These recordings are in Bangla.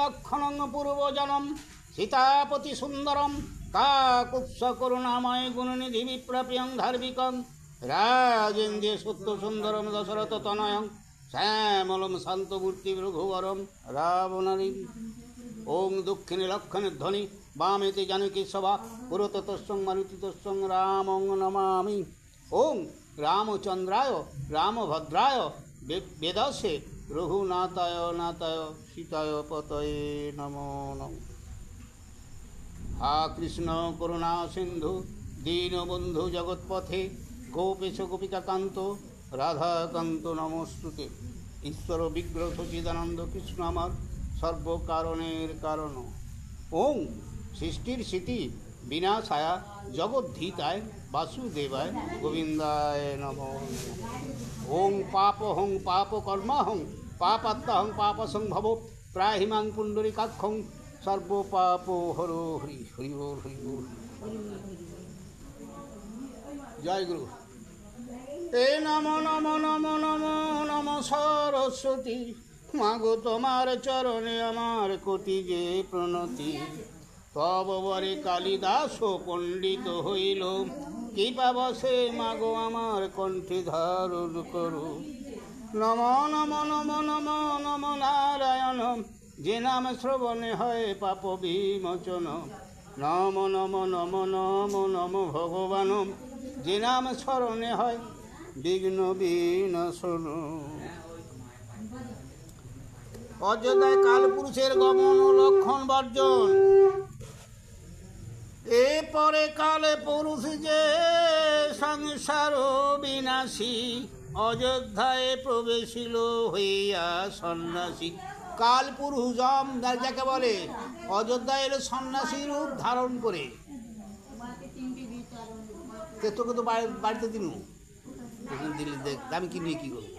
লক্ষণং পূর্বজনম সীতাপতি সুন্দরম কাকুৎস করুণাময় গুণনিধি বিপ্রপ্রিয়ং ধার্মিকং রাজেন্দ্রিয় সত্য সুন্দরম দশরথ তনয়ং শ্যামলম শান্তমূর্তি রঘুবরম রাবণারীম। ওং দক্ষিণে লক্ষণের ধ্বনি বামেতে জানকী সভা পুরত তস্যং মারুতি তস্যং রামং নমামি। ওং রামচন্দ্রায় রামভদ্রায় বেদসে রঘুনাথায় নাথায় সীতায় পতয়ে নমো নমঃ। হা কৃষ্ণ করুণা সিন্ধু দীনবন্ধু জগৎপথে গোপেশ গোপিকাকান্ত রাধাকান্ত নমস্তুতে। ঈশ্বর বিগ্রহ সচিদানন্দ কৃষ্ণ আমার সর্বকারণের কারণ। ওং সৃষ্টির স্মৃতি বিনাশায়া জগদ্ধিতায় বাসুদেবায় গোবিন্দায় নমঃ। ওং পাপহং পাপকর্মাহং পাপাত্মাহং পাপসংভব প্রাহিমাং পুণ্ডরীকাক্ষং সর্বপাপ হরো হরি হরি বল হরি বল। জয় গুরু। এ নম নম নম নম নম সরস্বতী মাগো তোমার চরণে আমার কোটি যে প্রণতি। তব বরে কালিদাস পণ্ডিত হইল কৃপাবশে মাগো আমার কণ্ঠে ধারণ করো। নম নম নম নম নম নারায়ণ যে নাম শ্রবণে হয় পাপ বিমোচন। নম নম নম নম নম ভগবান যে নাম স্মরণে হয় বিঘ্ন বিনাশন। অযোধ্যায় কালপুরুষের গমন ও লক্ষণ বর্জন। এ পরে কালে পুরুষ যে সংসার বিনাশী অযোধ্যায় প্রবেশিল হইয়া সন্ন্যাসী। কালপুরুষ যম যাকে বলে অযোধ্যায় এলো সন্ন্যাসী রূপ ধারণ করে। তোকে তো বাড়িতে দিন দিল্লি দেখ আমি কি নিয়ে কী করবো।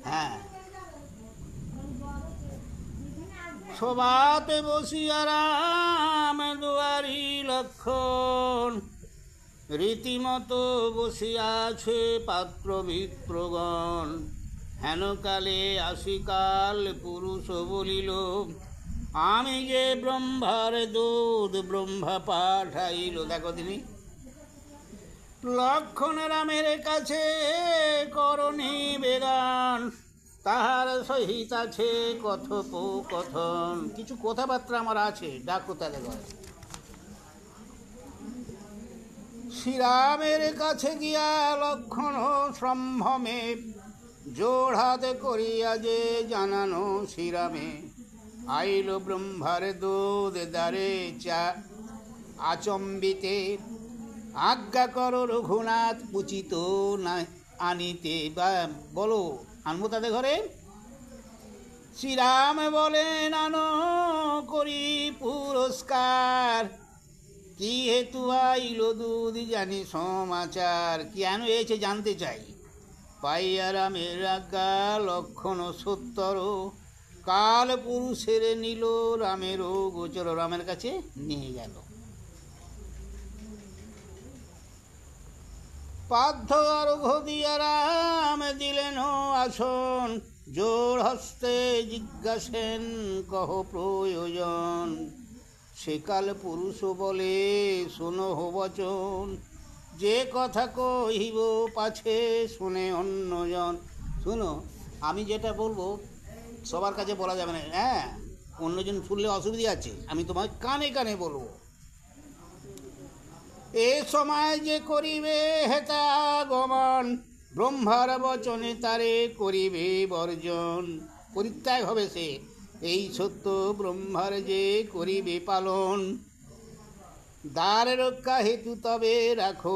হ্যাঁ সভাতে বসিয়া রাম দুয়ারি লক্ষণ রীতিমতো বসিয়াছে পাত্র মিত্রগণ। হেনকালে আসিকাল পুরুষ বলিল আমি যে ব্রহ্মার দূত ব্রহ্মা পাঠাইল। দেখো তিনি লক্ষণ রামের কাছে করণী বেদান তাহার সহিত আছে কথোপকথন। কিছু কথাবার্তা আমার আছে ডাকো তাহলে ঘরে। শ্রীরামের কাছে গিয়া লক্ষণ সম্ভ্রমে জোড় হাতে করিয়া যে জানানো শ্রীরামে। আইল ব্রহ্মার দূত দ্বারে আচম্বিতে আজ্ঞা করো রঘুনাথ উচিত না আনিতে। বা বলো আনবো তাদের ঘরে। শ্রীরাম বলেন আনো করি পুরস্কার কি হেতু আইল দুধ জানি সমাচার। কেন এসে জানতে চাই। পাইয়া রামের আজ্ঞা লক্ষণ সত্তর কাল পুরুষের নিল রামেরও গোচর। রামের কাছে নিয়ে গেল। পার্থ আরোঘ দিয়া রাম দিলেন আসন জোর হস্তে জিজ্ঞাসেন কহ প্রয়োজন। সেকাল পুরুষ বলে শোনো বচন যে কথা কহিব পাছে শুনে অন্যজন। শুনো আমি যেটা বলবো সবার কাছে বলা যাবে না। হ্যাঁ অন্যজন শুনলে অসুবিধা আছে। আমি তোমার কানে কানে বলবো। এ সময় যে করিবে হেতা গমন ব্রহ্মার বচনে তারে করিবে বর্জন। পরিত্যাগ হবে সে এই সত্য ব্রহ্মার যে করিবে পালন। দ্বার রক্ষা হেতু তবে রাখো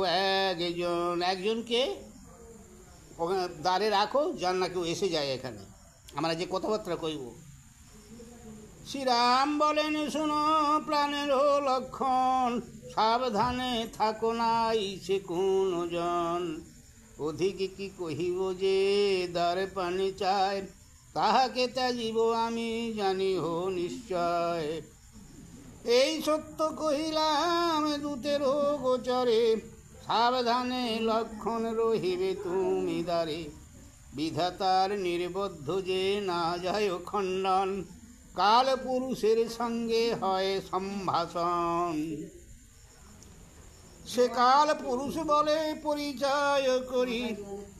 একজন। একজনকে দ্বারে রাখো যার না কেউ এসে যায় এখানে আমরা যে কথাবার্তা কইব। শ্রীরাম বলেন শুনো প্রাণেরও লক্ষণ সাবধানে থাকো নাই সে কোন জন। অধিক কি কহিব যে দ্বার পানি চায় তাহাকে ত্যাজিব আমি জানি হো নিশ্চয়। এই সত্য কহিলাম দূতেরও গোচরে সাবধানে লক্ষণ রহিবে তুমি দ্বারে। বিধাতার নির্বদ্ধ যে না যায় খণ্ডন কাল পুরুষের সঙ্গে হয় সম্ভাষণ। সে কাল পুরুষ বলে পরিচয় করি,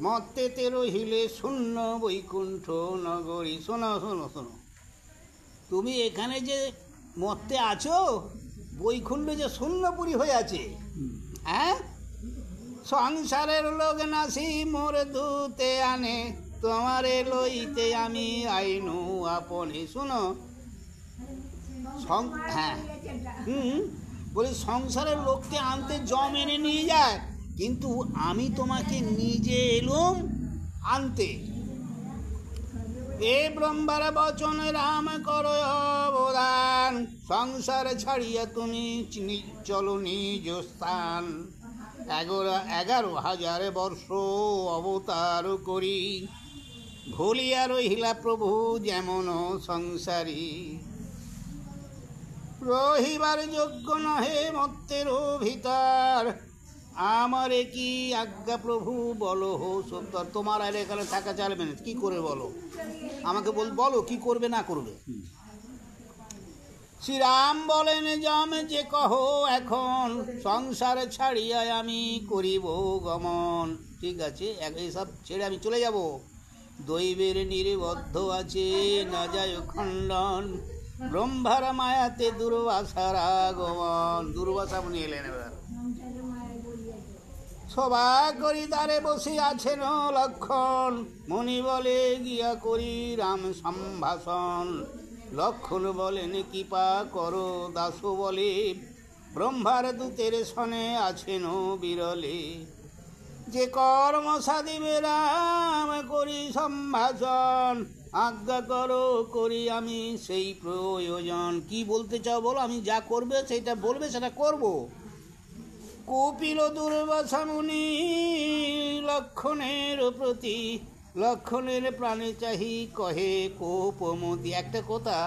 মত্তেতে রহিলে শূন্য বৈকুণ্ঠ নগরী। শোনো শোনো শোনো, তুমি এখানে যে মত্তে আছো, বৈকুণ্ঠ যে শূন্যপুরী হয়ে আছে। হ্যাঁ, সংসারের লোক নাসি মোর দূতে আনে, তোমারে লইতে আমি আইনু আপনে। শুনো, হ্যাঁ, বলি সংসারের লোককে আনতে জম এনে নিয়ে যায়, কিন্তু আমি তোমাকে নিজে এলুম আনতে। এ ব্রহ্মার বচন রাম করো অবদান, সংসার ছাড়িয়া তুমি চলো নিজ স্থান। 11,000 বর্ষ অবতার করি, ভুলিয়া রহিলা প্রভু যেমন সংসারী। রহিবার যোগ্য নহে মত্তের ভিতর, আমারে কি আজ্ঞা প্রভু বলো হো সত্তর। তোমার আর এখানে থাকা চলবে না, কি করে বলো আমাকে, বলো কি করবে না করবে। শ্রীরাম বলেন যম যে কহ এখন, সংসার ছাড়িয়া আমি করিব গমন। ঠিক আছে, এইসব ছেড়ে আমি চলে যাব। দৈবের নির্বদ্ধ আছে না যায় খণ্ডন, ব্রহ্মার মায়াতে দুর্বাসার আগমন। দুর্বাসা মুনি এলেন। এবার সভা করি দ্বারে বসে আছেন লক্ষণ, মুনি বলে গিয়া করি রাম সম্ভাষণ। লক্ষণ বলেন কৃপা করো দাস বলে, ব্রহ্মার দূতের সনে আছেন বিরলে। যে কর্ম সাধিবে রাম করি সম্ভাষণ, আজ্ঞা করো করি আমি সেই প্রয়োজন। কি বলতে চাও বলো, আমি যা করবে সেটা বলবে সেটা করব। কপিল দুর্বাসা মুনি লক্ষণের প্রতি, লক্ষণের প্রাণে চাহি কহে কোপমতি। একটা কথা,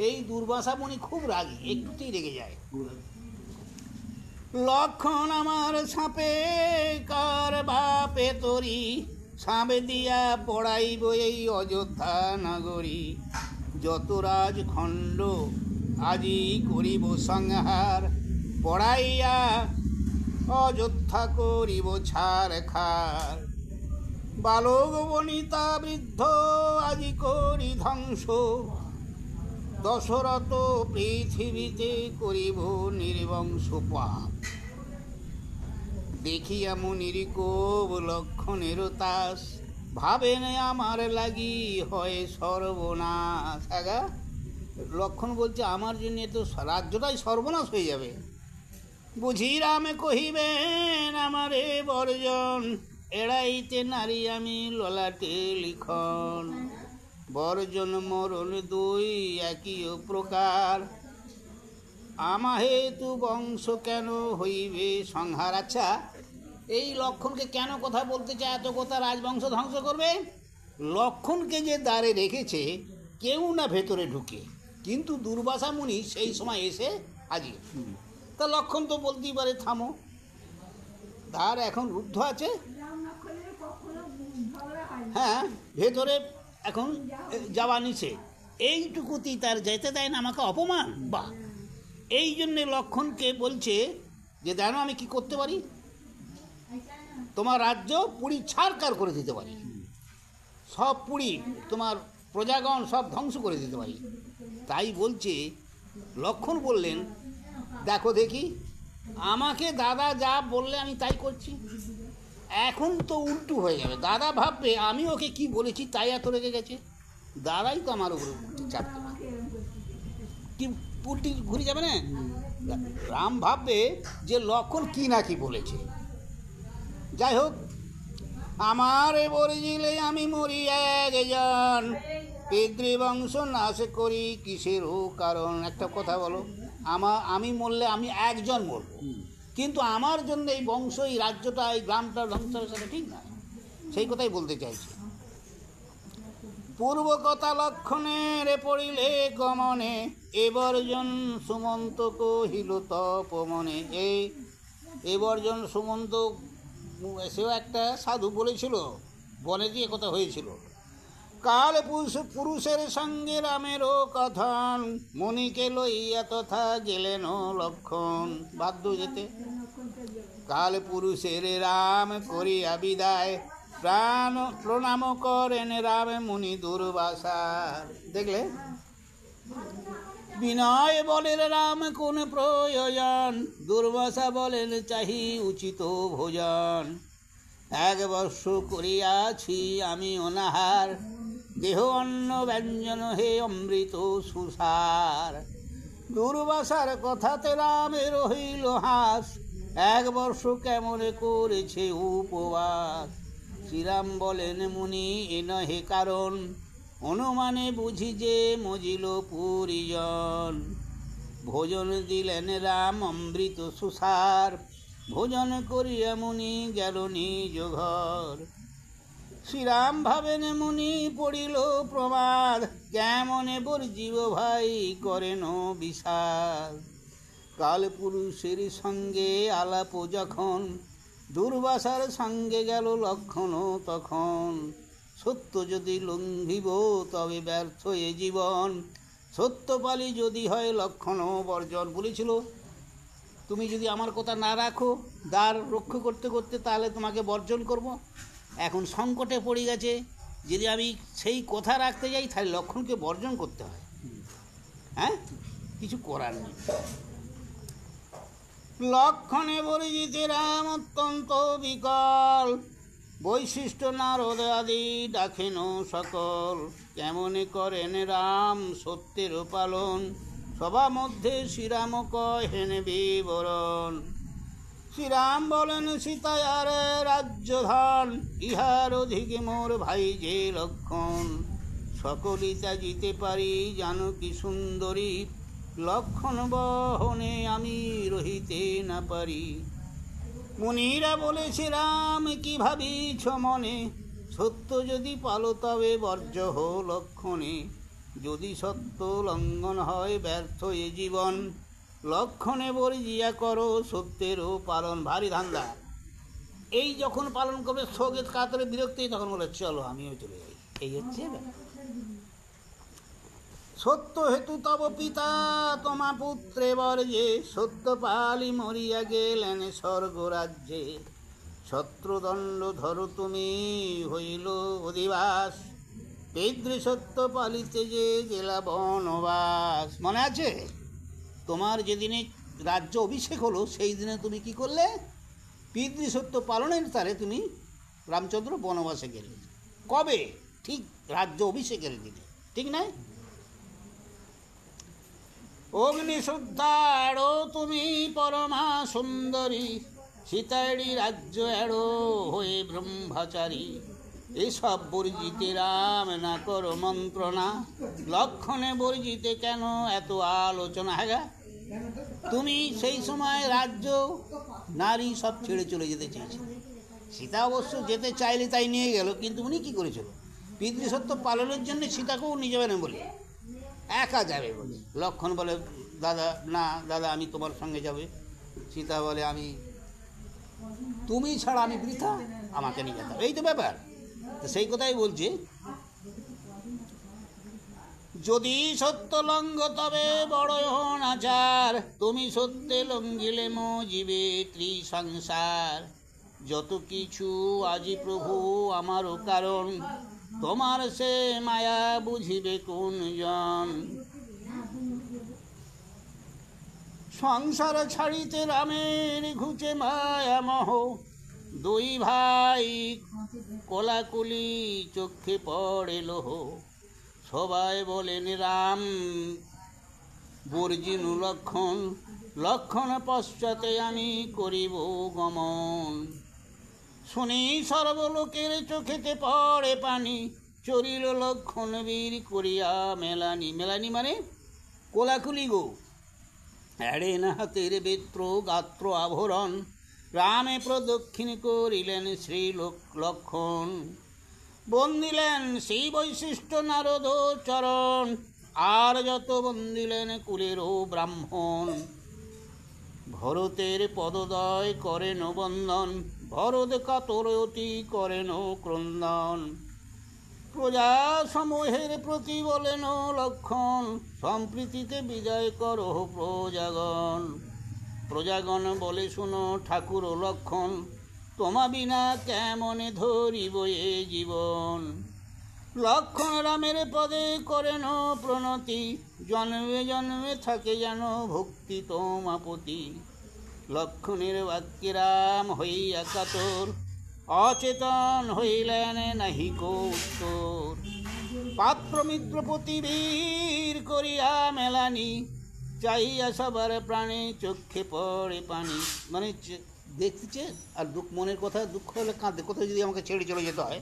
এই দুর্বাসা মুনি খুব রাগী, একটুতেই রেগে যায়। লক্ষণ আমার সাপে কার বাপে তরি, সাপে দিয়া পড়াইব এই অযোধ্যা নগরী। যত রাজখণ্ড আজি করিব সংহার, পড়াইয়া অযোধ্যা করিব ছাড় খার। বালক বনিতা বৃদ্ধ আজি করি ধ্বংস, দশরথ পৃথিবীতে করিব নির্বংশ পাপ। দেখিয়া মুনির কোপ লক্ষণের তাস, ভাবেন আমার লাগি হয় সর্বনাশ। আগা লক্ষণ বলছে আমার জন্য তো রাজ্যটাই সর্বনাশ হয়ে যাবে। বুঝি রামে কহিবেন আমারে বর্জন, এড়াইতে নারী আমি ললাটে লিখন। বর্জন মরণ দুই একই প্রকার, আমাহেতু বংশ কেন হইবে সংহার। আচ্ছা, এই লক্ষণকে কেন কথা বলতে চায়, এত কথা রাজবংশ ধ্বংস করবে। লক্ষণকে যে দ্বারে রেখেছে কেউ না ভেতরে ঢুকে, কিন্তু দুর্বাসা মুনি সেই সময় এসে হাজির। তা লক্ষণ তো বলতেই পারে থামো, তার এখন রুদ্ধ আছে। হ্যাঁ, ভেতরে এখন যাওয়া নিষেধ, এইটুকুতেই তার যেতে দেয় না, আমাকে অপমান। বা এই জন্যে লক্ষণকে বলছে যে জানো আমি কি করতে পারি, তোমার রাজ্য পুরী ছাড়কার করে দিতে পারি, সব পুরী তোমার প্রজাগণ সব ধ্বংস করে দিতে পারি। তাই বলছে, লক্ষণ বললেন দেখো দেখি, আমাকে দাদা যা বললে আমি তাই করছি। এখন তো উল্টো হয়ে যাবে, দাদা ভাববে আমি ওকে কি বলেছি তাই এত রেগে গেছে, দাদাই তো আমার উপরে চাপতে পারে, কি উল্টি ঘুরে যাবে না। রাম ভাববে যে লক্ষণ কি না কি বলেছে। যাই হোক, আমার বরিজিলে আমি মরি একজন, পিতৃবংশ নাশ করি কিসেরও কারণ। একটা কথা বলো, আমি মরলে আমি একজন মরব, কিন্তু আমার জন্য এই বংশ, এই রাজ্যটা, এই গ্রামটা ধ্বংস হবে, সেটা ঠিক না। সেই কথাই বলতে চাইছি। পূর্ব কথা লক্ষণের পড়িলে গমনে, এবর্জন সুমন্ত কহিল তপমনে। এবর্জন সুমন্ত সেও একটা সাধু বলেছিল, বনে দিয়ে কথা হয়েছিল। কাল পুরুষের সঙ্গে রামেরও কথন, মণিকে লইয়া তথা গেলেন লক্ষণ। বাধ্য যেতে। কাল পুরুষের রাম করিয়া বিদায়, প্রাণ প্রণাম করেন রাম মুনি দুর্বাসার। দেখলে, বিনয় বলেন রাম কোন প্রয়োজন, দুর্বাসা বলেন চাহি উচিত ভোজন। 1 বর্ষ করিয়াছি আমি অনাহার, দেহ অন্ন ব্যঞ্জন হে অমৃত সুসার। দুর্বাসার কথাতে রামের হইল হাস, 1 বর্ষ কেমন করেছে উপবাস। শ্রীরাম বলেন মুনি এ নহে কারণ, অনুমানে বুঝি যে মজিল পরিজন। ভোজন দিলেন রাম অমৃত সুসার, ভোজন করিয়া মুনি গেল নিজ ঘর। শ্রীরাম ভাবেন মুনি পড়িল প্রমাদ, কেমনে বর্জিব ভাই করেন বিষাদ। কাল পুরুষের সঙ্গে আলাপ যখন, দুর্বাসার সঙ্গে গেল লক্ষণ তখন। সত্য যদি লঙ্ঘিব তবে ব্যর্থ এ জীবন, সত্য পালি যদি হয় লক্ষণ বর্জন। বলেছিল তুমি যদি আমার কথা না রাখো দ্বার রক্ষা করতে করতে, তাহলে তোমাকে বর্জন করব। এখন সংকটে পড়ে গেছে, যদি আমি সেই কথা রাখতে যাই তাহলে লক্ষণকে বর্জন করতে হয়। হ্যাঁ, কিছু করার নেই। লক্ষণে বর্জিতে রাম অত্যন্ত বিকল, বৈশিষ্ট্য নারদ আদি ডাকেন সকল। কেমনে করেন রাম সত্যের পালন, সভা মধ্যে শ্রীরাম কহেন বিবরণ। শ্রীরাম বলেন সীতায়ার রাজ্যধন, ইহার অধিক মোর ভাই যে লক্ষণ। সকলই ত্যাজিতে পারি জানকী সুন্দরী, লক্ষণ বহনে আমি রহিতে না পারি। মুনিরা বলেছে রাম কি ভাবিছ মনে, সত্য যদি পালো তবে বর্জ্য হো লক্ষণে। যদি সত্য লঙ্ঘন হয় ব্যর্থ এ জীবন, লক্ষণে বর্জিয়া করো সত্যেরও পালন। ভারী ধান্দা। এই যখন পালন করবে শোকে কাতরে বিরক্তি, তখন বলে চলো আমিও চলে যাই। এই হচ্ছে সত্য হেতু তব পিতা তোমা পুত্রে বর্জে, সত্য পালি মরিয়া গেলেন স্বর্গরাজ্যে। শত্রুদণ্ড ধরো তুমি হইল অধিবাস, পিতৃসত্য পালিতে যে জেলা বনবাস। মনে আছে তোমার যেদিনে রাজ্য অভিষেক হলো, সেই দিনে তুমি কি করলে? পিতৃসত্য পালনের তারে তুমি রামচন্দ্র বনবাসে গেলে। কবে? ঠিক রাজ্য অভিষেকের দিনে, ঠিক নাই? অগ্নিশুদ্ধা এড়ো তুমি পরমা সুন্দরী, সীতাড়ি রাজ্য এড়ো হয়ে ব্রহ্মচারী। এসব বর্জিতে রাম না করো মন্ত্রণা, লক্ষণে বর্জিতে কেন এত আলোচনা? হ্যাঁ, তুমি সেই সময় রাজ্য নারী সব ছেড়ে চলে যেতে চেয়েছিলে। সীতা অবশ্য যেতে চাইলে তাই নিয়ে গেল, কিন্তু উনি কী করেছিল? পিতৃসত্য পালনের জন্য সীতাকেও নিয়ে যাবেন বলে, একা যাবে বলে। লক্ষণ বলে দাদা না, দাদা আমি তোমার সঙ্গে যাবে। সীতা বলে আমি, তুমি ছাড়া আমি বৃথা, আমাকে নিয়ে যেতে হবে। এই তো ব্যাপার। তো সেই কথাই বলছে, যদি সত্য লঙ্ঘ তবে বড় অনাচার, তুমি সত্যে লঙ্ঘিলে মো জীবে ত্রিসংসার। যত কিছু আজি প্রভু আমারও কারণ, তোমার সে মায়া বুঝিবে কোন জন। সংসার ছাড়িতে রামের ঘুচে মায়া মোহ, 2 ভাই কোলাকুলি চোখে পড়ে লোহ। সবাই বলেন রাম বর্জিনু লক্ষণ, লক্ষণ পশ্চাতে আমি করিব গমন। শুনি সর্বলোকের চোখেতে পড়ে পানি, চরিল লক্ষণ বীর করিয়া মেলানি। মেলানি মানে কোলাকুলি গো। এড়ে না হাতের বেত্র গাত্র আভরণ, রামে প্রদক্ষিণ করিলেন শ্রী লক্ষণ। বন্দিলেন সেই বৈশিষ্ট্য নারদ চরণ, আর যত বন্দিলেন কুলেরও ব্রাহ্মণ। ভরতের পদদয় করেন বন্দন, ভরত কাতর অতি করেন ক্রন্দন। প্রজা সমূহের প্রতি বলেন লক্ষণ, সম্প্রীতিতে বিজয় করো প্রজাগণ। প্রজাগণ বলে শুনো ঠাকুর লক্ষণ, তোমা বিনা কেমনে ধরিব এ জীবন। লক্ষণ রামের পদে করেন প্রণতি, জন্মে জন্মে থাকে যেন ভক্তি তোমাপতি। লক্ষণের বাক্যে রাম হইয়া কাতর, অচেতন হইলেন নাহিক উত্তর। পাত্র মিত্র প্রতিবীর করিয়া মেলানি, চাইয়া সবার প্রাণে চোখে পড়ে পানি। মানে দেখতেছে আর মনের কথা, দুঃখ হলে কাঁদে, কোথাও যদি আমাকে ছেড়ে চলে যেতে হয়।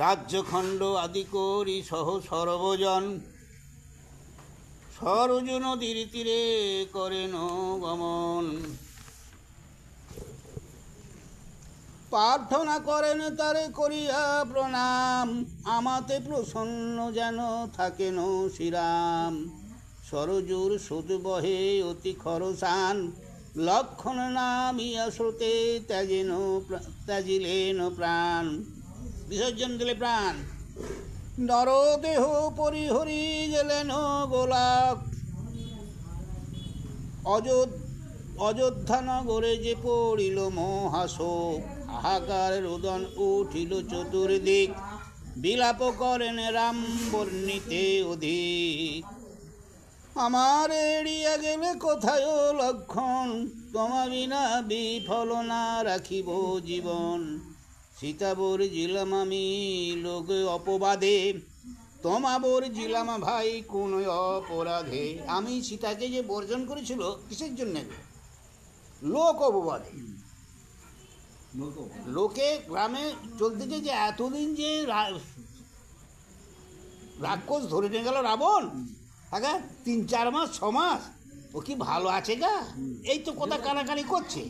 রাজ্যখণ্ড আদি করি সহ সর্বজন, সরজু নদীর তীরে করেন গমন। প্রার্থনা করেন তারে করিয়া প্রণাম, আমাতে প্রসন্ন যেন থাকেন শ্রীরাম। সরজুর সুদ বহে অতি খরসান, লক্ষণ নামিয়া স্রোতে ত্যাজিলেন প্রাণ। বিসর্জন দিলে প্রাণ। নরদেহ পরিহরি গেলেন গোলাপ, অযোধ্যা নগরে যে পড়িল মহাশোক। হাহাকার রোদন উঠিল চতুর্দিক, বিলাপ করেন রাম বর্ণিতে অধিক। আমার এড়িয়া গেলে কোথায় লক্ষণ, তোমা বিনা বিফল না রাখিব জীবন। সীতাবর জিলাম আমি লোক অপবাদে, তোমা বর জিলাম ভাই কোন অপরাধে। আমি সীতাকে যে বর্জন করেছিল কিসের জন্য? লোক অপবাদে। লোকে গ্রামে চলতে যে এতদিন যে রাক্ষস ধরে নিয়ে গেল রাবণ, আগা 3-4 মাস 6 মাস ও কি ভালো আছে গা, এই তো কথা কানাকানি করছে।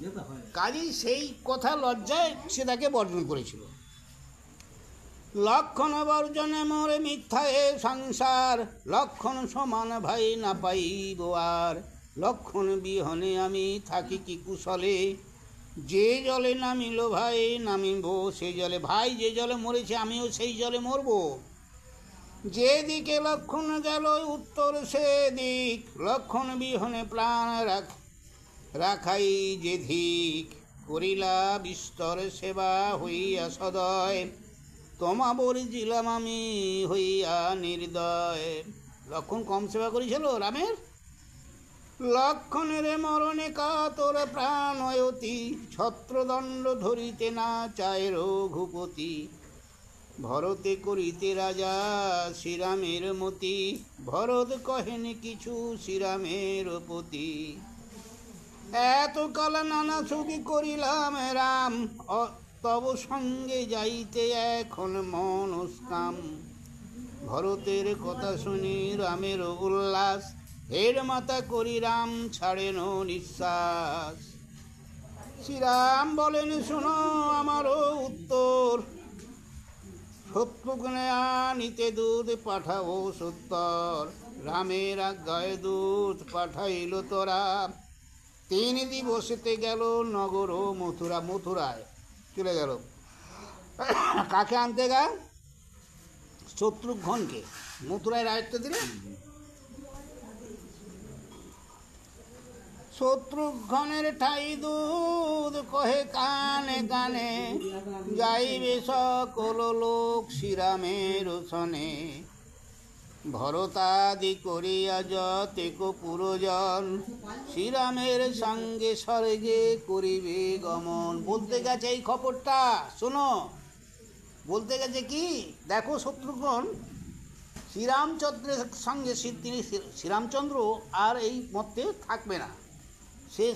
কাজেই সেই কথা লজ্জায় সে তাকে বর্জন করেছিল। লক্ষণ বর্জনে মোরে মিথ্যায় সংসার, লক্ষণ সমান ভাই না পাইব আর। লক্ষণ বিহনে আমি থাকি কি কুশলে, যে জলে নামিল ভাই নামিব সে জলে। ভাই যে জলে মরেছে আমিও সেই জলে মরব। যেদিকে লক্ষণ গেল উত্তর সে দিক, লক্ষণ বিহনে প্রাণ রাখাই যে ধিক। করিলা বিস্তর সেবা হইয়া সদয়, তোমা বরিছিলাম আমি হইয়া নির্দয়। লক্ষণ কম সেবা করেছিল রামের? লক্ষণের মরণে কাতর প্রাণ অতি, ছত্রদণ্ড ধরিতে না চায় রঘুপতি। ভরতে করিতে রাজা শ্রীরামের মতি, ভরত কহেন কিছু শ্রীরামের পতি। এতকাল নানা সুখী করিলাম রাম, তব সঙ্গে যাইতে এখন মনস্কাম। ভরতের কথা শুনি রামের উল্লাস, হের মাতা করি রাম ছাড়েন নিঃশ্বাস। শ্রীরাম বলেন শোনো আমারও উত্তর, শত্রুঘ্নে আনিতে দূত পাঠাবো সত্তর। রামের আজ্ঞায় দূত পাঠাইল তোরা, 3 দিবসেতে গেল নগর মথুরা। মথুরায় চলে গেল। কাকে আনতে গা? শত্রুঘ্নকে মথুরায় রায়ত্ব দিলে। শত্রুঘ্নের ঠাই দুধ কহে কানে কানে, যাইবে সকল লোক শ্রীরামের সনে। ভরতাদি করিয়া যতেক পুরজন, শ্রীরামের সঙ্গে স্বর্গে করিবে গমন। বলতে গেছে এই খবরটা শোনো, বলতে গেছে কি দেখো শত্রুঘ্ন শ্রীরামচন্দ্রের সঙ্গে তিনি শ্রীরামচন্দ্র আর এই মধ্যে থাকবে না, সে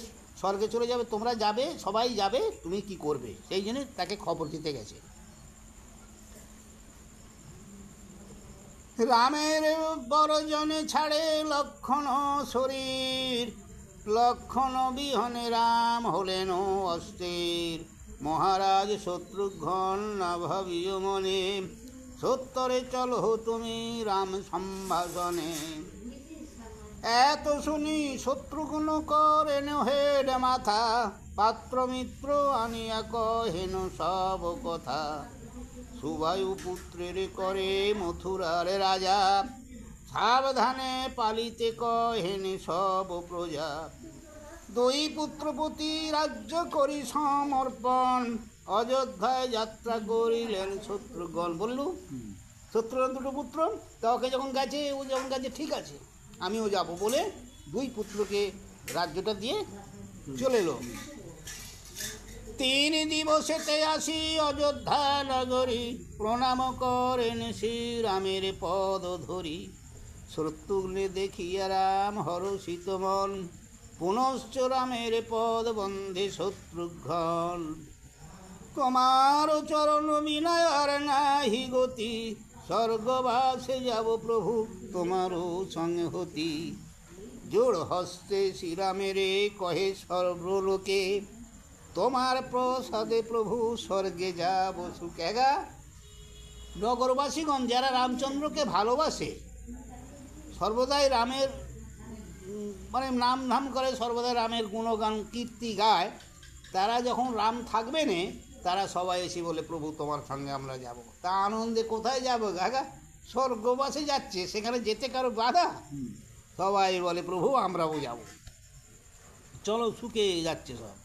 স্বর্গে চলে যাবে, তোমরা যাবে, সবাই যাবে, তুমি কি করবে? সেই জন্য তাকে খবর দিতে গেছে। রামের বরজনে ছাড়ে লক্ষণ শরীর, লক্ষণ বিহনে রাম হলেন অস্থির। মহারাজ শত্রুঘ্ন না ভাবিও মনে, সত্তরে চলো তুমি রাম সম্ভাষণে। এত শুনি শত্রুঘ্ন করেন হেড মাথা, পাত্র মিত্র আনিয়া কহেন সব কথা। সুবায়ু পুত্রের করে মথুরার রাজা, সাবধানে পালিতে কহেন সব প্রজা। দুই পুত্রপতি রাজ্য করি সমর্পণ, অযোধ্যায় যাত্রা করিলেন শত্রুঘ্ন। বললু শত্রুঘ্ন দুটো পুত্র, তা ওকে যখন গেছে, ও যখন গেছে ঠিক আছে আমিও যাব বলে দুই পুত্রকে রাজ্যটা দিয়ে চলে এলো। 3 দিবসেতে আসি অযোধ্যা নগরী, প্রণাম করেন শ্রীরামের পদ ধরি। শত্রুঘ্নে দেখিয়া রাম হরষিত মন, পুনশ্চ রামের পদ বন্ধে শত্রুঘ্ন। তোমার চরণ বিনয়ের নাহি গতি, স্বর্গবাসে যাব প্রভু তোমারও সঙ্গে হতি। জোড় হস্তে শ্রীরামের কহে সর্বলোকে, তোমার প্রসাদে প্রভু স্বর্গে যাব সুখে। গা নগরবাসীগণ যারা রামচন্দ্রকে ভালোবাসে, সর্বদাই রামের মানে নাম ধাম করে, সর্বদা রামের গুণগান কীর্তি গায়, তারা যখন রাম থাকবে না তারা সবাই এসে বলে প্রভু তোমার সঙ্গে আমরা যাব। তা আনন্দে কোথায় যাবো গাগা, স্বর্গবাসে যাচ্ছে, সেখানে যেতে কারো বাধা? সবাই বলে প্রভু আমরাও যাব, চলো সুখে যাচ্ছে সব।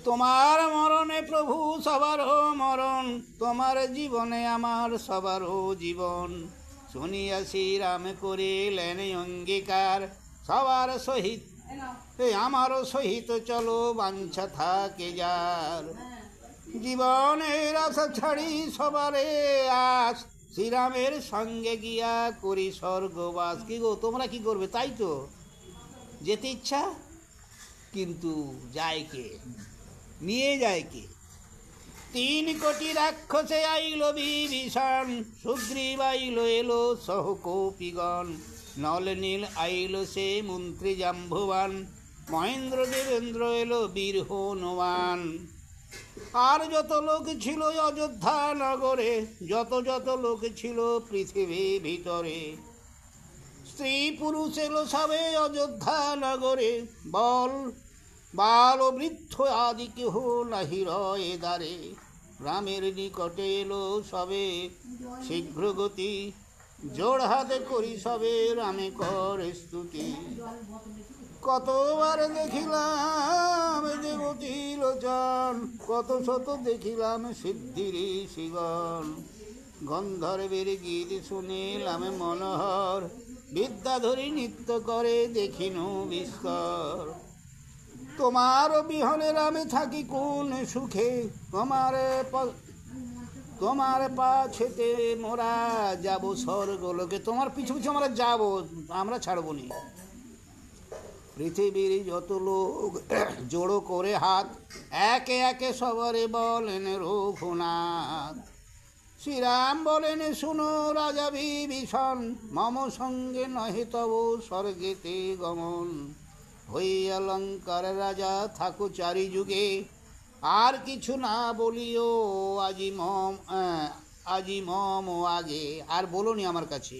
তোমার মরণে প্রভু সবারও মরণ, তোমার জীবনে আমার সবারও জীবন। শুনিয়া শ্রীরাম করিলেন অঙ্গীকার, সবার সহিত আমারও সহিত চলো বাঞ্ছা থাকে যার। জীবনের আশা ছাড়ি সবারে আস, শ্রীরামের সঙ্গে গিয়া করি স্বর্গবাস। কি গো তোমরা কি করবে? তাই তো যেতে ইচ্ছা, কিন্তু যায় কে, নিয়ে যায় কে? 3 কোটি রাক্ষসে আইল বিভীষণ, সুগ্রীব আইল এলো সহ কপিগণ। নল নীল আইল সে মন্ত্রী জাম্বুবান, মহেন্দ্র দেবেন্দ্র এলো বীর হনুমান। আর যত লোক ছিল অযোধ্যা নগরে, যত যত লোক ছিল পৃথিবীর ভিতরে, স্ত্রী পুরুষ এলো সবে অযোধ্যা নগরে। বাল বৃদ্ধ আদি কেহ নাহি রয়ে দ্বারে, রামের নিকটে এলো সবে শীঘ্র গতি। জোড় হাতে করি সবে রামে করে স্তুতি। কতবার দেখিলাম দেবতী লোচন, কত শত দেখিলাম সিদ্ধির শিগন। গন্ধর্বের গীত শুনিলাম মনোহর, বিদ্যাধরী নৃত্য করে দেখিনু বিস্তর। তোমার বিহনে রামে থাকি কোন সুখে, তোমার পাছেতে মোরা যাব স্বর্গলোকে। তোমার পিছু পিছু আমরা যাব, আমরা ছাড়বো নি। পৃথিবীর যত লোক জোড়ো করে হাত, একে একে সবারে বলেন রঘুনাথ। শ্রীরাম বলেন শুনো রাজা বিভীষণ, মম সঙ্গে নহে তব স্বর্গেতে গমন। হইয়া লঙ্কার রাজা থাকো চারি যুগে, আর কিছু না বলিও আজি মম আগে। আর বলো নি আমার কাছে।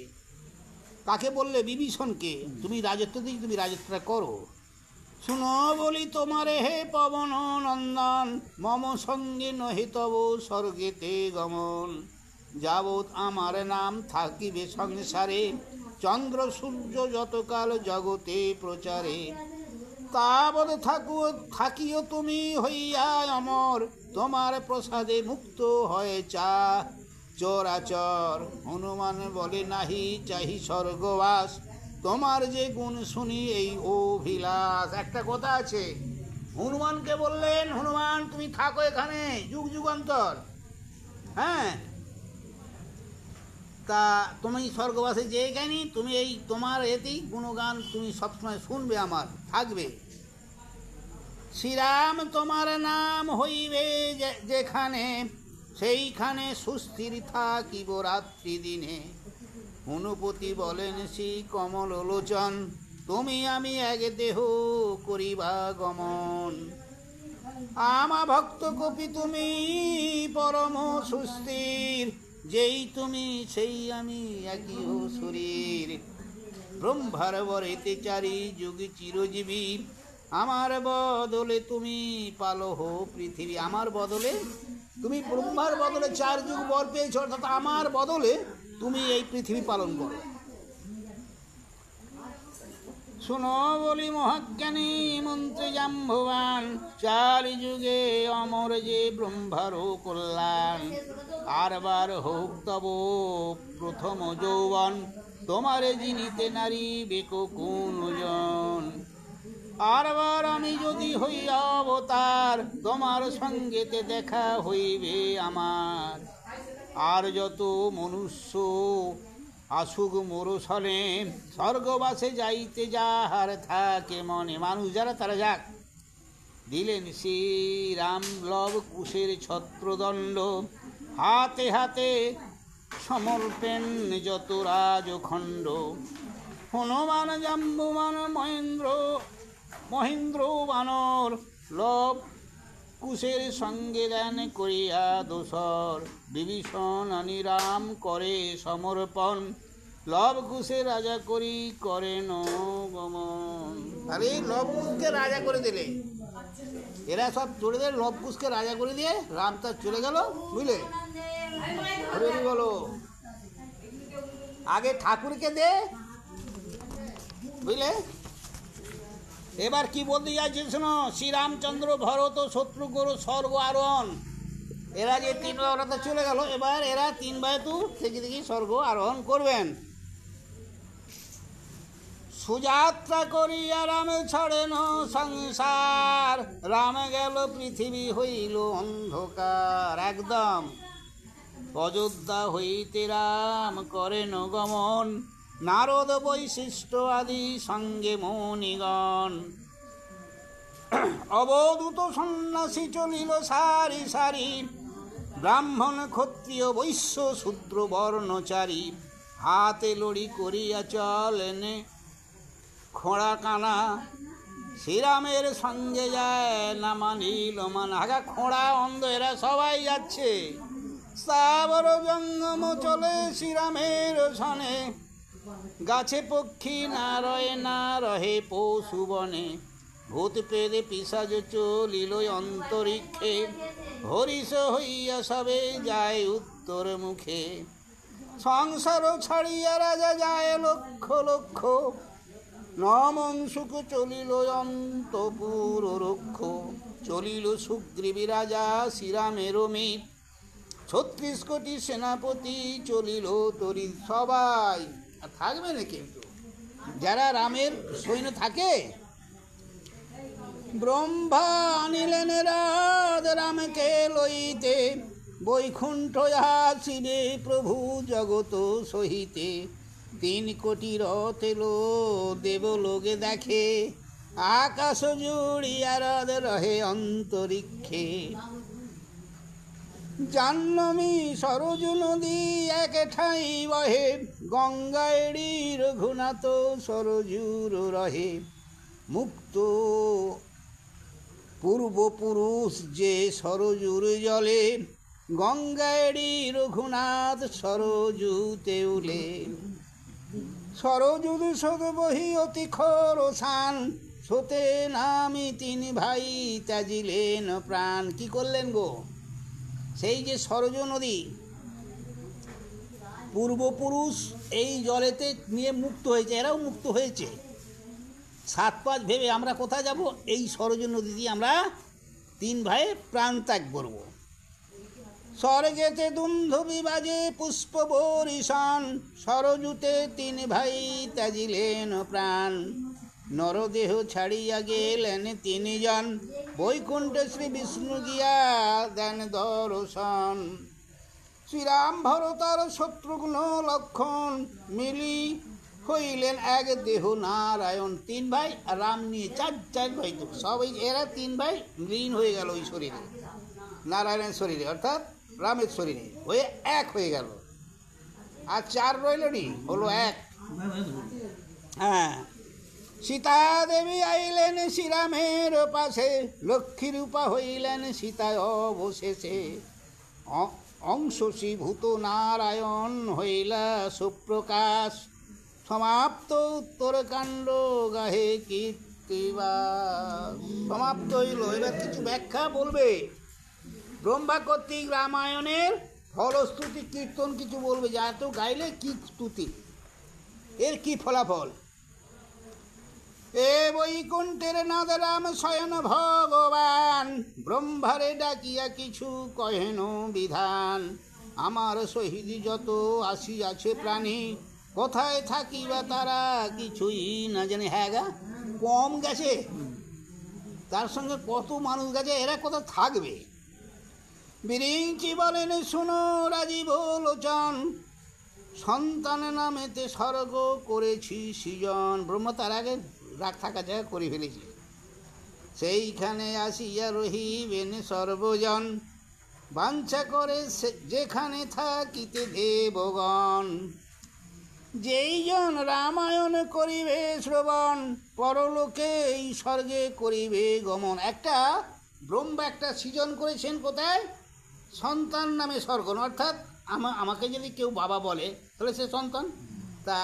কাকে বললে? বিভীষণকে। তুমি রাজত্ব দিই, তুমি রাজত্বটা করো। শুনো বলি তোমারে হে পবন নন্দন, মম সঙ্গে নহে তব স্বর্গেতে গমন। যাবৎ আমার নাম থাকিবে সংসারে, চন্দ্র সূর্য যতকাল জগতে প্রচারে। তাবৎ থাকিও তুমি হইয়া অমর, তোমার প্রসাদে মুক্ত হয় চরাচর। হনুমান বলে নাহি চাহি স্বর্গবাস, তোমার যে গুণ শুনি এই অভিলাষ। একটা কথা আছে, হনুমানকে বললেন হনুমান তুমি থাকো এখানে যুগ যুগান্তর, হ্যাঁ, তা তুমি স্বর্গবাসে যে জ্ঞানী, তুমি এই তোমার এতেই গুণগান তুমি সবসময় শুনবে, আমার থাকবে। শ্রীরাম তোমার নাম হইবে যেখানে, সেইখানে সুস্থির থাকিব রাত্রি দিনে। হনুপতি বলেন শ্রী কমল লোচন, তুমি আমি এক দেহ করিবা গমন। আমা ভক্ত কপি তুমি পরম সুস্থির, যেই তুমি সেই আমি একই হো শরীর। ব্রহ্মার বরেতে চারি যুগ চিরজীবী, আমার বদলে তুমি পালো হো পৃথিবী। আমার বদলে তুমি ব্রহ্মার বদলে 4 যুগ বর পেয়েছ, অর্থাৎ আমার বদলে তুমি এই পৃথিবী পালন করো। শোনো বলি মহাজ্ঞানী মন্ত্রী জাম্ববান, 4 যুগে অমর যে ব্রহ্মারও কল্যাণ। আরবার হোক তব প্রথম যৌবন, তোমারে জিনিতে নারী বেকো কোন জন। আরবার আমি যদি হই অবতার, তোমার সঙ্গেতে দেখা হইবে আমার। আর যত মনুষ্য আসুক মোরসনে, স্বর্গবাসে যাইতে যাহার থাকে মনে। মানুষ যারা তারা যাক। দিলেন শ্রীরাম লব কুশের ছত্রদণ্ড, হাতে হাতে সমর্পেন যত রাজখণ্ড। হনুমান জাম্বুমান মহেন্দ্র বানর, লব কুশের সঙ্গে দেন করিয়া দোসর। বিভীষণ রাম করে সমর্পণ, লব কুশের রাজা করি করেন গমন। আরে লব কুশকে রাজা করে দিলে, এরা সব চলে দিলে, লব কুশকে রাজা করে দিয়ে রাম তার চলে গেল, বুঝলে। বলো আগে ঠাকুরকে দে, বুঝলে। এবার কি বলতে যাচ্ছে শোনো। শ্রীরামচন্দ্র, ভরত, শত্রুঘ্ন, স্বর্গ আরোহণ, এরা যে 3 ভাই, ওরা তো চলে গেল। এবার এরা 3 ভাই তো থেকে দেখি স্বর্গ আরোহণ করবেন। সুযাত্রা করিয়া রামে ছাড়েন সংসার, রামে গেল পৃথিবী হইল অন্ধকার। একদম অযোধ্যা হইতে রাম করেন গমন, নারদ বৈশিষ্ট্য আদি সঙ্গে মণিগণ। অবধূত সন্ন্যাসী চলিল সারি সারি, ব্রাহ্মণ ক্ষত্রিয় বৈশ্য শূদ্র বর্ণচারী। হাতে লড়ি করিয়া চলেন খোঁড়া কানা, শ্রীরামের সঙ্গে যায় না মানিল মানা। আগা খোঁড়া অন্ধ এরা সবাই যাচ্ছে। স্থাবর জঙ্গম চলে শ্রীরামের সনে, গাছে পক্ষী না রহে পশু বনে। ভূত পেদে পিশাচ চলিল অন্তরিক্ষে, হরিষ হইয়া সবে যায় উত্তর মুখে। সংসার ছাড়িয়া রাজা যায় লক্ষ লক্ষ, নমংসুক চলিল অন্তপুর রক্ষ। চলিল সুগ্রীবী রাজা শ্রীরামের মিত, 36 কোটি সেনাপতি চলিল তরি। সবাই থাকবে না, কিন্তু যারা রামের সৈন্য থাকে। ব্রহ্মা আনিলেন রাত রামকে লইতে, বৈকুণ্ঠ আসিবে প্রভু জগত সহিতে। 3 কোটি রথ এলো দেবলোকে দেখে, আকাশ জুড়িয়া রথ রহে অন্তরিক্ষে। জাহ্নবী সরজ নদী এক ঠাই বহে, গঙ্গায়ড়ি রঘুনাথ সরজুর রহে। মুক্ত পূর্বপুরুষ যে সরজুর জলে, গঙ্গায়ড়ি রঘুনাথ সরজুতে উলে। সরজুর সদ বহি অতি খরসান, সোতে নামি 3 ভাই ত্যাজিলেন প্রাণ। কি করলেন গো? সেই যে সরজ নদী, পূর্বপুরুষ এই জলেতে নিয়ে মুক্ত হয়েছে, এরাও মুক্ত হয়েছে। 7-5 ভেবে আমরা কোথায় যাব? এই সরজ নদী দিয়ে আমরা 3 ভাই প্রাণ ত্যাগ করব। স্বর্গেতে দুন্ধবি বাজে পুষ্প বরিশান, সরজুতে 3 ভাই ত্যাজিলেন প্রাণ। নরদেহ ছাড়িয়া গেলেন 3 জন, বৈকুণ্ঠে শ্রী বিষ্ণু গিয়া দেন দর্শন। শ্রীরাম ভরতার শত্রুঘ্ন লক্ষণ, মিলি হইলেন এক দেহ নারায়ণ। 3 ভাই আর রাম নিয়ে 4 ভাই, তো সবাই এরা 3 ভাই লীন হয়ে গেল ওই শরীরে, নারায়ণের শরীরে, অর্থাৎ রামের শরীরে হয়ে এক হয়ে গেল। আর 4 রইল নি, হলো 1। হ্যাঁ, সীতা দেবী আইলেন শ্রীরামের পাশে, লক্ষ্মী রূপা হইলেন সীতায় অবশেষে। অংশীভূত নারায়ণ হইলা সুপ্রকাশ, সমাপ্ত উত্তরকাণ্ড গাহে কীর্তিবাস। সমাপ্ত হইল। এবার কিছু ব্যাখ্যা বলবে। ব্রহ্মা কর্তৃক রামায়ণের ফলশ্রুতি কীর্তন কিছু বলবে, যা এত গাইলে কি স্তুতি, এর কি ফলাফল। এ বৈকুণ্ঠের নাদ রাম শয়ন ভগবান, ব্রহ্মারে ডাকিয়া কিছু কহেন বিধান। আমার শহীদ যত আসিয়াছে প্রাণী, কোথায় থাকিবা তারা কিছুই না জানে। হ্যাঁ গা, কম গেছে, তার সঙ্গে কত মানুষ গেছে, এরা কোথায় থাকবে। বিরিঞ্চি বলেন শুনো রাজীব লোচন, সন্তান নামেতে স্বর্গ করেছি সৃজন। ব্রহ্ম তার আগে রাগ থাকা জায়গা করে ফেলেছি, সেইখানে আসিয়া রহিবেন সর্বজন। বাঞ্ছা করে যেখানে থাকিতে দেবগণ, যেই জন রামায়ণ করিবে শ্রবণ, পরলোকে এই স্বর্গে করিবে গমন। একটা ব্রহ্মা একটা সৃজন করেছেন কোথায়? সন্তান নামে স্বর্গ, অর্থাৎ আমাকে যদি কেউ বাবা বলে তাহলে সে সন্তান। তা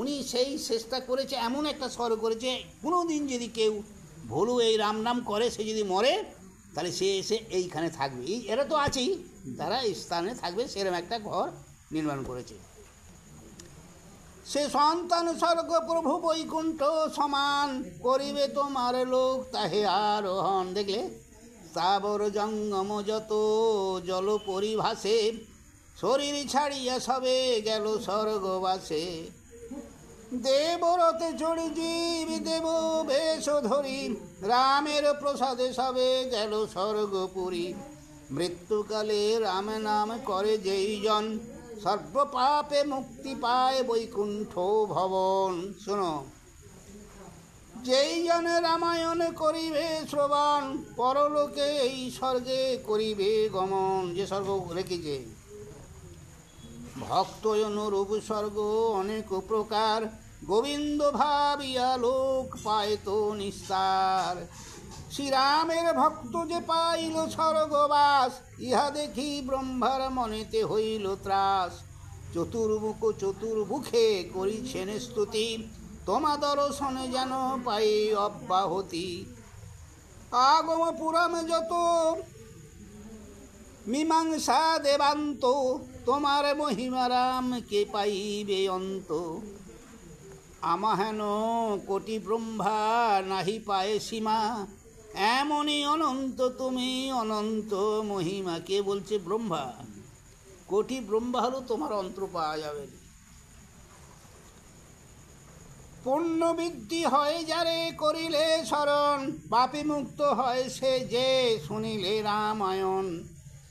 উনি সেই চেষ্টা করেছে, এমন একটা স্বর্গ করেছে, কোনো দিন যদি কেউ ভুলু এই রাম নাম করে, সে যদি মরে তাহলে সে এসে এইখানে থাকবে। এরা তো আছেই, তারা এই স্থানে থাকবে, সেরকম একটা ঘর নির্মাণ করেছে। সে সন্তান স্বর্গ প্রভু বৈকুণ্ঠ সমান, করিবে তোমার লোক তাহে আরোহণ। দেখলে স্থাবর জঙ্গম যত জল পরিভাসে, শরীর ছাড়িয়া সবে গেল স্বর্গবাসে। দেবরতে চড়ি জীব দেব বেশ ধরি, রামের প্রসাদে সবে গেল স্বর্গপুরী। মৃত্যুকালে রাম নাম করে যেই জন, সর্ব পাপে মুক্তি পায় বৈকুণ্ঠ ভবন। শোনো, যেই জনে রামায়ণ করিবে শ্রবণ, পরলোকে এই স্বর্গে করিবে গমন। যে স্বর্গ রেখেছে ভক্ত অনুরূপ স্বর্গ অনেক প্রকার, গোবিন্দ ভাবিয়া লোক পায় তো নিস্তার। শ্রীরামের ভক্ত যে পাইল স্বর্গবাস, ইহা দেখি ব্রহ্মার মনেতে হইল ত্রাস। চতুর্মুখে করিছেন স্তুতি, তোমা দর্শনে যেন পাই অব্যাহতি। আগম পুরাণে যত মীমাংসা দেবান্ত, তোমার মহিমা রাম কে পাইবে অন্ত। আমাহেন কোটি ব্রহ্মা নাহি পায় সীমা, এমনই অনন্ত তুমি অনন্ত মহিমা। কে বলছে? ব্রহ্মা। কোটি ব্রহ্মা হলো তোমার অন্তর পাওয়া যাবে। পুণ্যবৃদ্ধি হয় যারে করিলে শরণ, পাপী মুক্ত হয় সে যে শুনিলে রামায়ণ।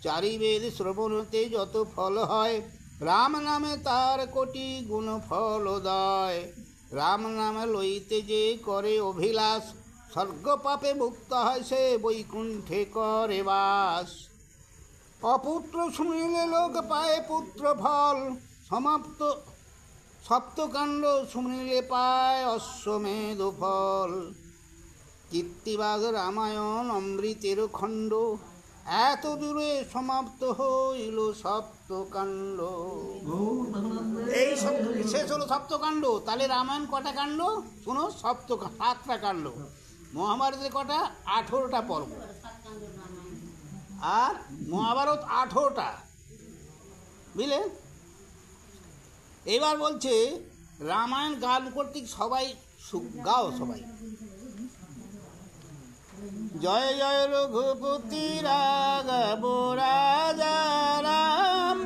চারিবেদ শ্রবণতে যত ফল হয়, রাম নামে তার কোটি গুণ ফলদয়। রাম নামে লইতে যে করে অভিলাষ, স্বর্গ পাপে মুক্ত হয় সে বৈকুণ্ঠে করে বাস। অপুত্র শুনিলে লোক পায় পুত্র ফল, সমাপ্ত সপ্তকাণ্ড শুনিলে পায় অশ্বমেধ ফল। কীর্তিবাদ রামায়ণ অমৃতের খণ্ড, এত দূরে সমাপ্ত হইল সপ্তকাণ্ড। এই শেষ হলো সপ্তকাণ্ড। তাহলে রামায়ণ কটা কাণ্ড? শোনো, 7টা কাণ্ড। মহাভারতের কটা? 18টা পর্ব। আর মহাভারত 18টা, বুঝলে? এবার বলছে রামায়ণ গান কর্তৃক সবাই গাও, সবাই জয় জয় রঘুপতি রাঘব রাজা রাম,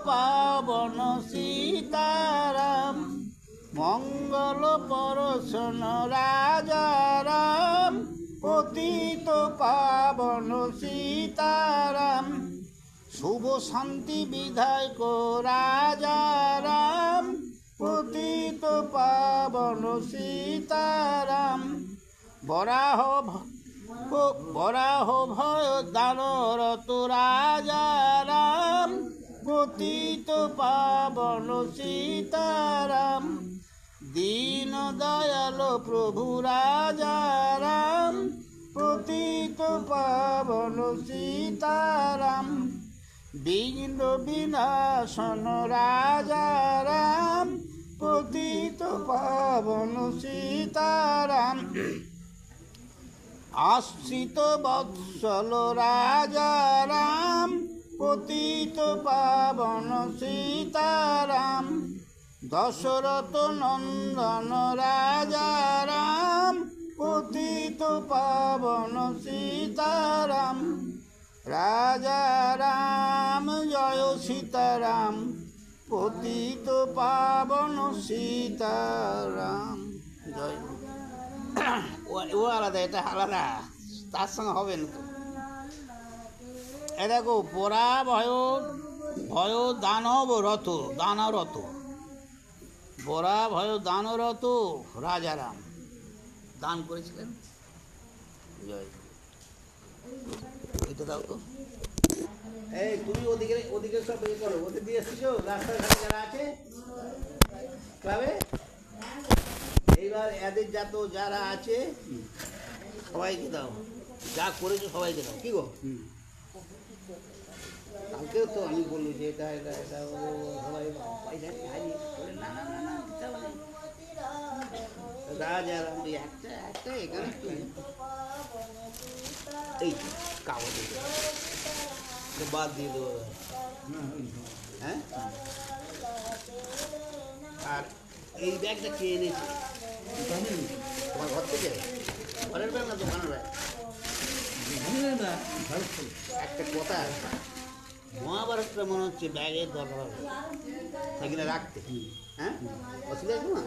পাবন সীতারাম, মঙ্গল পরশন রাজা রাম, পতিত পাবন সীতারাম। শুভ শান্তি বিধায়ক রাজা রাম, পতিত পাবন সীতারাম। বরাহ ভয় দানরত রাজা রাম, পতিত পাবন সীতারাম। দীন দয়াল প্রভু রাজা রাম, পতিত পাবন সীতারাম। বিঘ্ন বিনাশন রাজা রাম, পতিত পাবন সীতারাম। আশ্রিত বৎসল রাজা রাম, পতিত পাবন সীতারাম। দশরথ নন্দন রাজা রাম, পতিত পাবন সীতারাম। রাজা রাম জয় সীতারাম, পতিত পাবন সীতারাম। জয়। ও আলাদা, এটা আলাদা, তার সঙ্গে হবে না তো। এ দেখো, পরা ভয় ভয় দানব রত, দানরত, বরা ভয় দানরত রাজারাম দান করেছিলেন। জয়। এটা দাও তো। এই তুমি ওদিকে ওদিকে সব ইয়ে করো, ওদের দিয়ে এসেছো রাস্তার ধারে যারা আছে ক্লাবে। এইবার এদের যারা আছে সবাইকে দাও, যা করেছো সবাইকে দাও। কি গো, কালকেও তো আমি বললি যে এটা এটা এটা সবাই পয়সা বলে না না না না দিতে হবে না। রাজা রাম একটা একটা এখানে এই কাগজ বাদ দিয়ে দেবো। হ্যাঁ, আর এই ব্যাগটা কে এনেছে তোমার ঘর থেকে? ঘরের ব্যাগ না দোকানের ব্যাগ? একটা কথা, মহাভারতটা মনে হচ্ছে ব্যাগের দরকার হবে সেখানে রাখতে। হ্যাঁ, অসুবিধা আছে না?